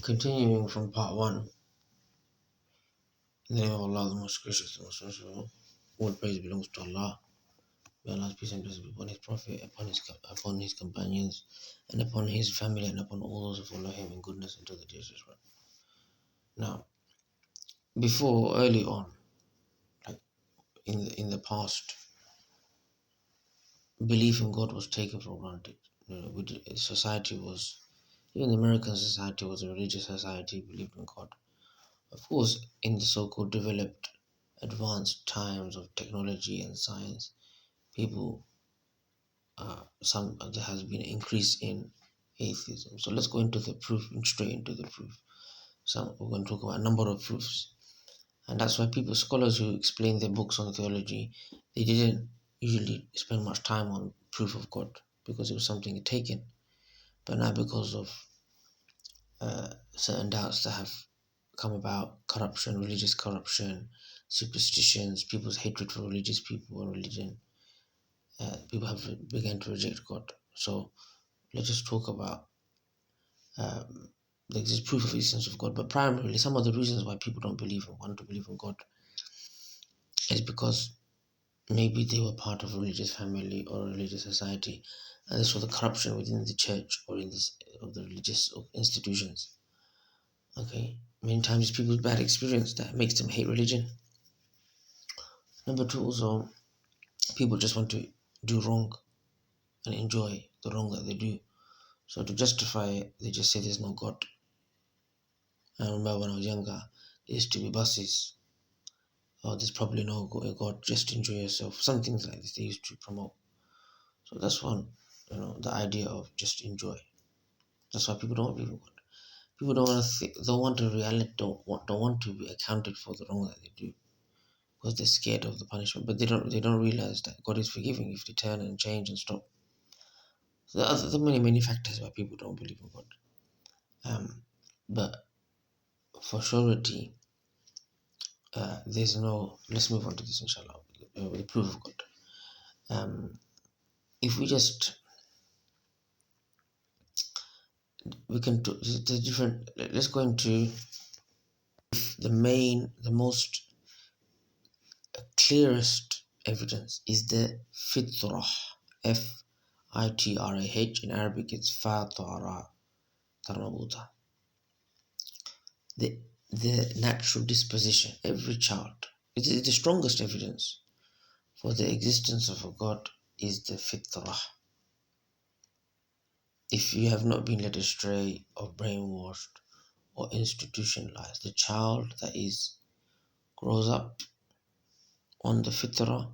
Continuing from part one, in the name of Allah, the most gracious, the most merciful, all praise belongs to Allah. May Allah's peace and blessings be upon His Prophet, upon his companions, and upon his family, and upon all those who follow him in goodness until the day of Judgment. Now, before, early on, like in the past, belief in God was taken for granted. Society was, even the American society was a religious society, believed in God. Of course, in the so-called developed, advanced times of technology and science, people, there has been an increase in atheism. So let's go into the proof, straight into the proof. So we're going to talk about a number of proofs, and that's why scholars who explain their books on theology, they didn't usually spend much time on proof of God because it was something taken. But now, because of certain doubts that have come about, corruption, religious corruption, superstitions, people's hatred for religious people and religion, people have begun to reject God. So let's just talk about the existence proof of the existence of God. But primarily, some of the reasons why people don't want to believe in God is because maybe they were part of a religious family or a religious society, and this was the corruption within the church or in this of the religious institutions. Okay, many times people's bad experience that makes them hate religion. Number two, also, people just want to do wrong and enjoy the wrong that they do. So to justify it, they just say there's no God. I remember when I was younger, there used to be buses. Oh, there's probably no God, just enjoy yourself. Some things like this they used to promote. So that's one, the idea of just enjoy. That's why people don't believe in God. People don't want to reality, don't want to be accounted for the wrong that they do, because they're scared of the punishment. But they don't realize that God is forgiving if they turn and change and stop. So there are many factors why people don't believe in God. But for surety, there's no. Let's move on to this, inshallah, with the proof of God. If we just, we can do the different. Let's go into the most clearest evidence is the fitrah. Fitrah. In Arabic, it's fatara tarmabuta. The natural disposition. Every child. It is the strongest evidence for the existence of a God is the fitrah. If you have not been led astray or brainwashed or institutionalized, the child that grows up on the fitrah,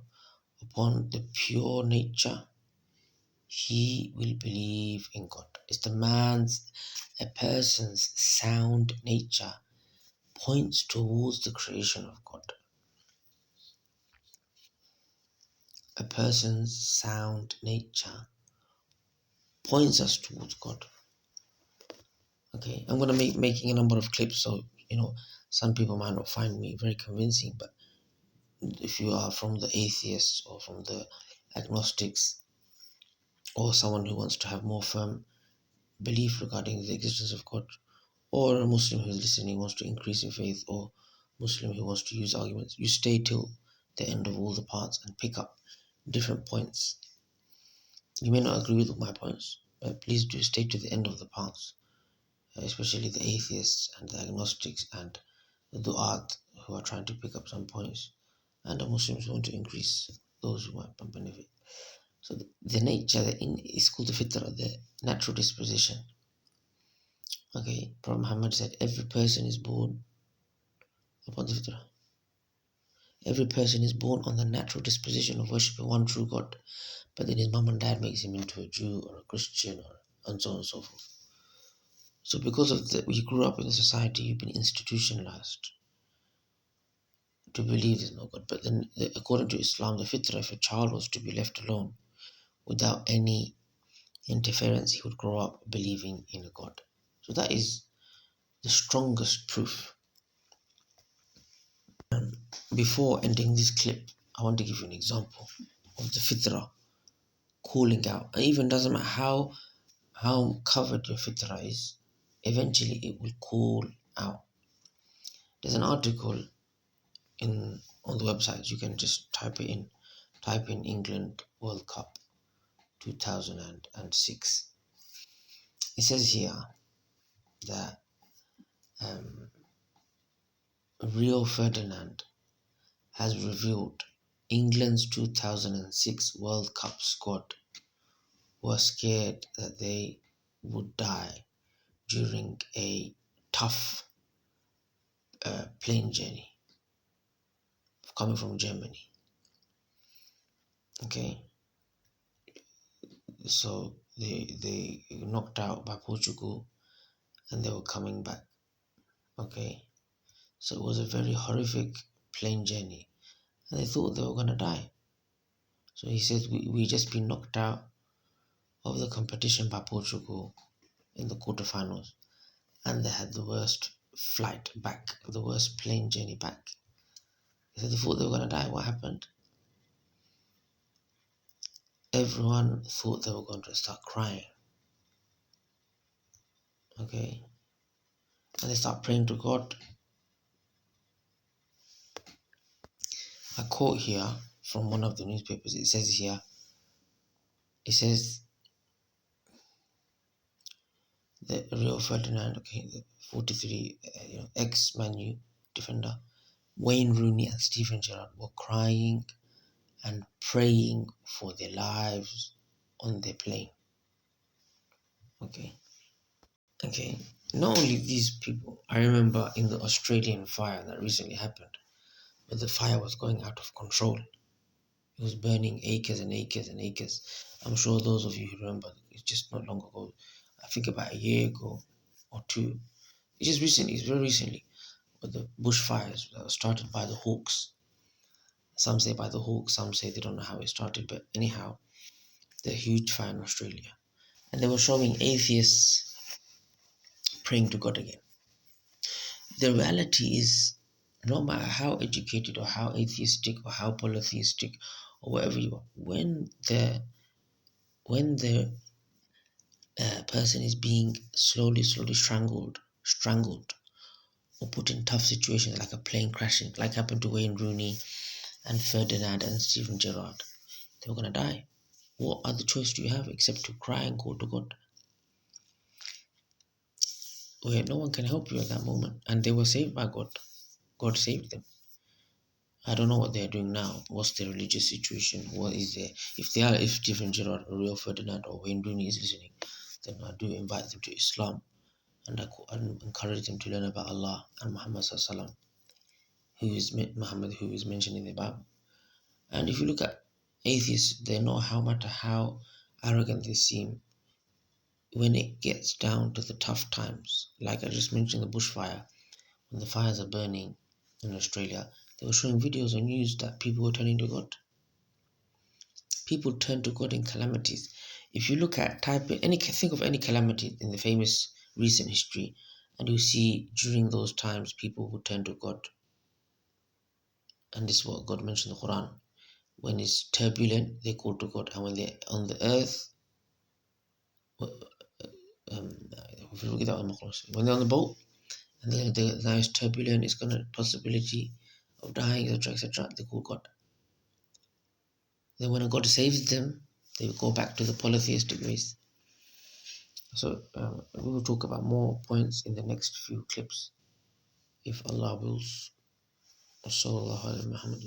upon the pure nature, he will believe in God. It's a person's sound nature points towards the creation of God. A person's sound nature points us towards God. Okay, I'm gonna making a number of clips, so some people might not find me very convincing, but if you are from the atheists or from the agnostics, or someone who wants to have more firm belief regarding the existence of God, or a Muslim who is listening wants to increase in faith, or Muslim who wants to use arguments, you stay till the end of all the parts and pick up different points. You may not agree with my points, but please do stay to the end of the parts, especially the atheists and the agnostics and the du'at who are trying to pick up some points, and the Muslims who want to increase those who might benefit. So the nature is called the fitrah, the natural disposition. Okay, Prophet Muhammad said every person is born upon the fitrah. Every person is born on the natural disposition of worshipping one true God, but then his mom and dad makes him into a Jew or a Christian, and so on and so forth. So because of that, you grew up in a society, you've been institutionalized to believe there's no God. But then, according to Islam, the fitrah, if a child was to be left alone without any interference, he would grow up believing in a God. So that is the strongest proof. Before ending this clip, I want to give you an example of the fitrah calling out. And even doesn't matter how covered your fitrah is, eventually it will cool out. There's an article on the website. You can just type in England World Cup 2006. It says here that Rio Ferdinand has revealed England's 2006 World Cup squad were scared that they would die during a tough plane journey coming from Germany. Okay, so they knocked out by Portugal and they were coming back. Okay, so it was a very horrific plane journey and they thought they were going to die. So he says we just been knocked out of the competition by Portugal in the quarterfinals, and they had the worst flight back, the worst plane journey back. He said they thought they were going to die. What happened? Everyone thought they were going to start crying. Okay, and they start praying to God. A quote here from one of the newspapers. It says here, it says the Rio Ferdinand, okay, the 43, ex-Man U defender, Wayne Rooney and Steven Gerrard were crying and praying for their lives on their plane. Okay. Not only these people, I remember in the Australian fire that recently happened, where the fire was going out of control. It was burning acres and acres and acres. I'm sure those of you who remember, it's just not long ago. I think about a year ago or two. It's just recently, it's very recently, with the bushfires that were started by the Hawks. Some say by the Hawks, some say they don't know how it started, but anyhow, they're a huge fire in Australia. And they were showing atheists praying to God again. The reality is, no matter how educated or how atheistic or how polytheistic or whatever you are, when the person is being slowly strangled or put in tough situations like a plane crashing, like happened to Wayne Rooney and Ferdinand and Steven Gerrard, they were going to die. What other choice do you have except to cry and call to God? Where no one can help you at that moment. And they were saved by God. God saved them. I don't know what they're doing now. What's their religious situation? What is there? If Steven Gerrard or Rio Ferdinand or Wayne Rooney is listening, then I do invite them to Islam, and I encourage them to learn about Allah and Muhammad Sallallahu Muhammad, who is mentioned in the Bible. And if you look at atheists, they know how matter how arrogant they seem, when it gets down to the tough times, like I just mentioned the bushfire, when the fires are burning in Australia, they were showing videos on news that people were turning to God. People turn to God in calamities. If you look at think of any calamity in the famous recent history, and you see during those times people who turn to God. And this is what God mentioned in the Quran. When it's turbulent, they call to God, and when they're on the earth, when they're on the boat, and now it's turbulent, it's gonna possibility of dying, etc., etc., they call God. Then when God saves them, they go back to the polytheistic ways. So we will talk about more points in the next few clips, if Allah wills. Sallallahu alaihi Muhammad.